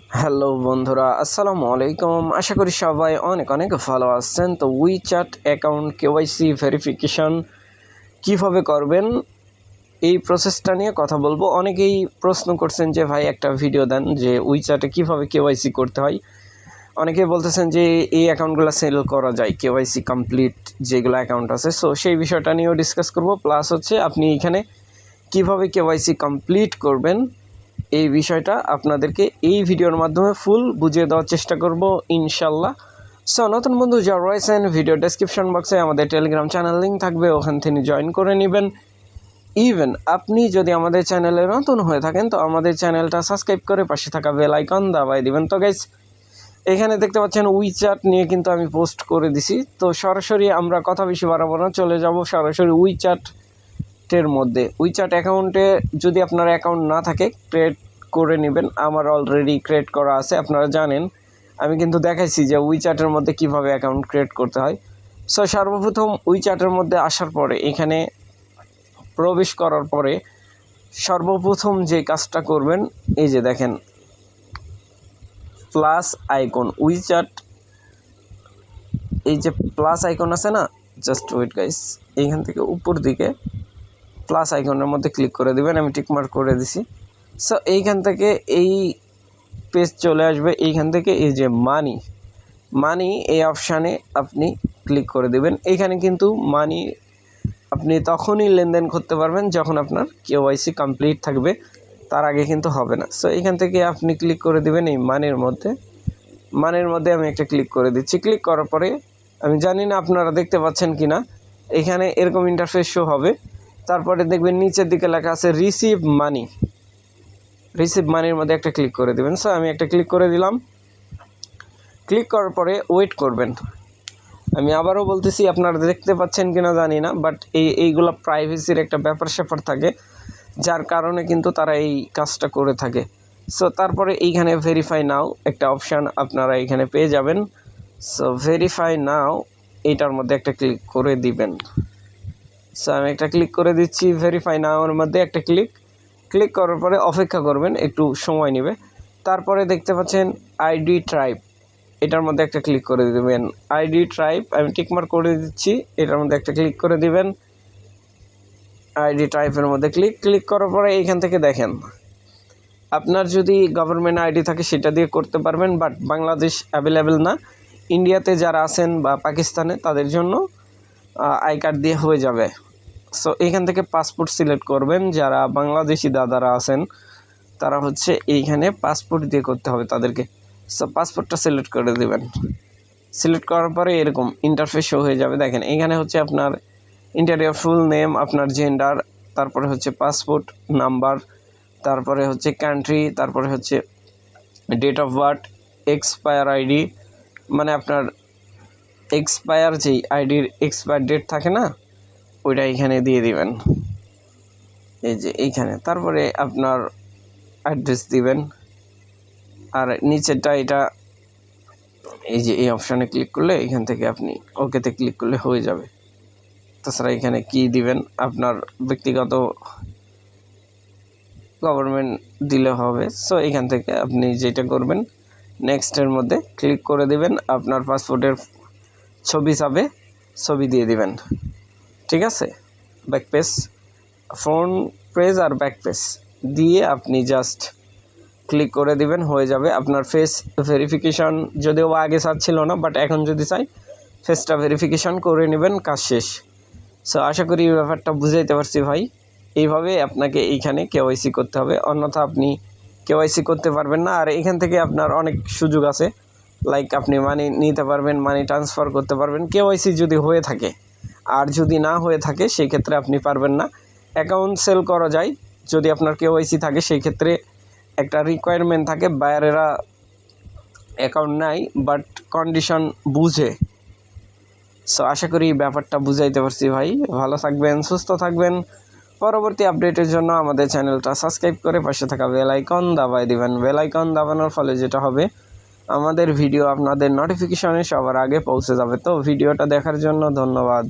Hello বন্ধুরা, আসসালামু আলাইকুম। আশা করি সবাই অনেক অনেক ভালো আছেন। তো উইচ্যাট অ্যাকাউন্ট কেওয়াইসি ভেরিফিকেশন কিভাবে করবেন এই প্রসেসটা নিয়ে কথা বলবো। অনেকেই প্রশ্ন করছেন যে ভাই একটা ভিডিও দেন যে উইচ্যাটে কিভাবে কেওয়াইসি করতে হয়। অনেকেই বলতেছেন যে এই অ্যাকাউন্টগুলো সেল করা যায়, কেওয়াইসি কমপ্লিট যেগুলো অ্যাকাউন্ট আছে। সো সেই বিষয়টা নিয়েও ডিসকাস করব। প্লাস হচ্ছে আপনি এখানে কিভাবে কেওয়াইসি কমপ্লিট করবেন এই বিষয়টা আপনাদেরকে এই ভিডিওর মাধ্যমে ফুল বুঝিয়ে দেওয়ার চেষ্টা করব ইনশাল্লাহ। সো নতুন বন্ধু যারা রয়েছেন, ভিডিও ডেসক্রিপশন বক্সে আমাদের টেলিগ্রাম চ্যানেল লিঙ্ক থাকবে, ওখান থেকে জয়েন করে নেবেন। ইভেন আপনি যদি আমাদের চ্যানেলে নতুন হয়ে থাকেন তো আমাদের চ্যানেলটা সাবস্ক্রাইব করে পাশে থাকা বেল আইকন দাবাই দিবেন। তো গাইস, এখানে দেখতে পাচ্ছেন উইচ্যাট নিয়ে কিন্তু আমি পোস্ট করে দিছি। তো সরাসরি আমরা কথা বেশি বাড়াবো না, চলে যাব সরাসরি উইচ্যাটের মধ্যে। উইচ্যাট অ্যাকাউন্টে যদি আপনার অ্যাকাউন্ট না থাকে ক্রিয়েট করে নেবেন। আমার অলরেডি ক্রিয়েট করা আছে, আপনারা জানেন। আমি কিন্তু দেখাইছি যে উইচ্যাটের মধ্যে কিভাবে অ্যাকাউন্ট ক্রিয়েট করতে হয়। সো সর্বপ্রথম উইচ্যাটের মধ্যে আসার পরে এখানে প্রবেশ করার পরে সর্বপ্রথম যে কাজটা করবেন, এই যে দেখেন প্লাস আইকন, উইচ্যাট এই যে প্লাস আইকন আছে না, জাস্ট ওয়েট গাইস, এইখান থেকে উপর দিকে প্লাস আইকনের মধ্যে ক্লিক করে দেবেন। আমি টিকমার্ক করে দিছি। সো এইখান থেকে এই পেজ চলে আসবে। এইখান থেকে এই যে মানি এই অপশানে আপনি ক্লিক করে দেবেন। এইখানে কিন্তু মানি আপনি তখনই লেনদেন করতে পারবেন যখন আপনার কেওয়াইসি কমপ্লিট থাকবে, তার আগে কিন্তু হবে না। সো এইখান থেকে আপনি ক্লিক করে দেবেন এই মানির মধ্যে আমি একটা ক্লিক করে দিচ্ছি। ক্লিক করার পরে আমি জানি না আপনারা দেখতে পাচ্ছেন কি না, এখানে এরকম ইন্টারফেস শো হবে। তারপরে দেখবেন নিচের দিকে লেখা আছে রিসিভ মানির মধ্যে একটা ক্লিক করে দেবেন। সো আমি একটা ক্লিক করে দিলাম। ক্লিক করার পরে ওয়েট করবেন। আমি আবারও বলতেছি, আপনারা দেখতে পাচ্ছেন কিনা জানি না, বাট এইগুলো প্রাইভেসির একটা ব্যাপার থাকে, যার কারণে কিন্তু তারা এই কাজটা করে থাকে। সো তারপরে এইখানে ভেরিফাই নাও একটা অপশান আপনারা এখানে পেয়ে যাবেন। সো ভেরিফাই নাও এইটার মধ্যে একটা ক্লিক করে দিবেন। সো আমি একটা ক্লিক করে দিচ্ছি। ভেরিফাই নাওর মধ্যে একটা ক্লিক করার পরে অপেক্ষা করবেন, একটু সময় নেবে। তারপরে দেখতে পাচ্ছেন আইডি ট্রাইব, এটার মধ্যে একটা ক্লিক করে দেবেন। আইডি ট্রাইব আমি টিকমার্ক করে দিচ্ছি, এটার মধ্যে একটা ক্লিক করে দিবেন। আইডি ট্রাইবের মধ্যে ক্লিক করার পরে এইখান থেকে দেখেন আপনার যদি গভর্নমেন্ট আইডি থাকে সেটা দিয়ে করতে পারবেন, বাট বাংলাদেশ অ্যাভেলেবেল না। ইন্ডিয়াতে যারা আছেন বা পাকিস্তানে তাদের জন্য আই কার্ড দিয়ে হয়ে যাবে। সো এইখান থেকে পাসপোর্ট সিলেক্ট করবেন। যারা বাংলাদেশি দাদারা আছেন তারা হচ্ছে এইখানে পাসপোর্ট দিয়ে করতে হবে তাদেরকে। সো পাসপোর্টটা সিলেক্ট করে দেবেন। সিলেক্ট করার পরে এরকম ইন্টারফেস শো হয়ে যাবে। দেখেন এখানে হচ্ছে আপনার ইন্টারিয়র ফুল নেম, আপনার জেন্ডার, তারপরে হচ্ছে পাসপোর্ট নাম্বার, তারপরে হচ্ছে কান্ট্রি, তারপরে হচ্ছে date of birth, expire ID, মানে আপনার এক্সপায়ার যেই আইডির এক্সপায়ার ডেট থাকে না, ওইটা এখানে দিয়ে দিবেন, এই যে এইখানে। তারপরে আপনার অ্যাড্রেস দিবেন। আর নিচেরটা এটা এই যে এই অপশানে ক্লিক করলে এখান থেকে আপনি ওকেতে ক্লিক করলে হয়ে যাবে। তাছাড়া এখানে কি দিবেন, আপনার ব্যক্তিগত গভর্নমেন্ট দিলে হবে। সো এখান থেকে আপনি যেটা করবেন নেক্সটের মধ্যে ক্লিক করে দিবেন। আপনার পাসপোর্টের ছবি চাবে, ছবি দিয়ে দিবেন। ঠিক আছে, ব্যাক পেজ, ফ্রন্ট পেজ আর ব্যাক পেজ দিয়ে আপনি জাস্ট ক্লিক করে দিবেন, হয়ে যাবে। আপনার ফেস ভেরিফিকেশন যদিও আগে চাচ্ছিল না, বাট এখন যদি চাই ফেসটা ভেরিফিকেশন করে নেবেন, কাজ শেষ। সো আশা করি এই ব্যাপারটা বুঝাইতে পারছি ভাই। এইভাবে আপনাকে এইখানে কেওয়াইসি করতে হবে, অন্যথা আপনি কেওয়াইসি করতে পারবেন না। আর এখান থেকে আপনার অনেক সুযোগ আছে, লাইক আপনি মানি নিতে পারবেন, মানি ট্রান্সফার করতে পারবেন কেওয়াইসি যদি হয়ে থাকে। আর যদি না হয়ে থাকে সেই ক্ষেত্রে আপনি পারবেন না। অ্যাকাউন্ট সেল করা যায় যদি আপনার কেওয়াইসি থাকে, সেই ক্ষেত্রে একটা রিকোয়ারমেন্ট থাকে, বায়ারেরা অ্যাকাউন্ট নাই বাট কন্ডিশন বুঝে। সো আশা করি ব্যাপারটা বুঝাইতে পারছি ভাই। ভালো থাকবেন, সুস্থ থাকবেন। পরবর্তী আপডেটের জন্য আমাদের চ্যানেলটা সাবস্ক্রাইব করে পাশে থাকা বেল আইকন দাবাই দিবেন। বেল আইকন দাবানোর ফলে যেটা হবে, আমাদের ভিডিও আপনাদের নোটিফিকেশনে সবার আগে পৌঁছে যাবে। তো ভিডিওটা দেখার জন্য ধন্যবাদ।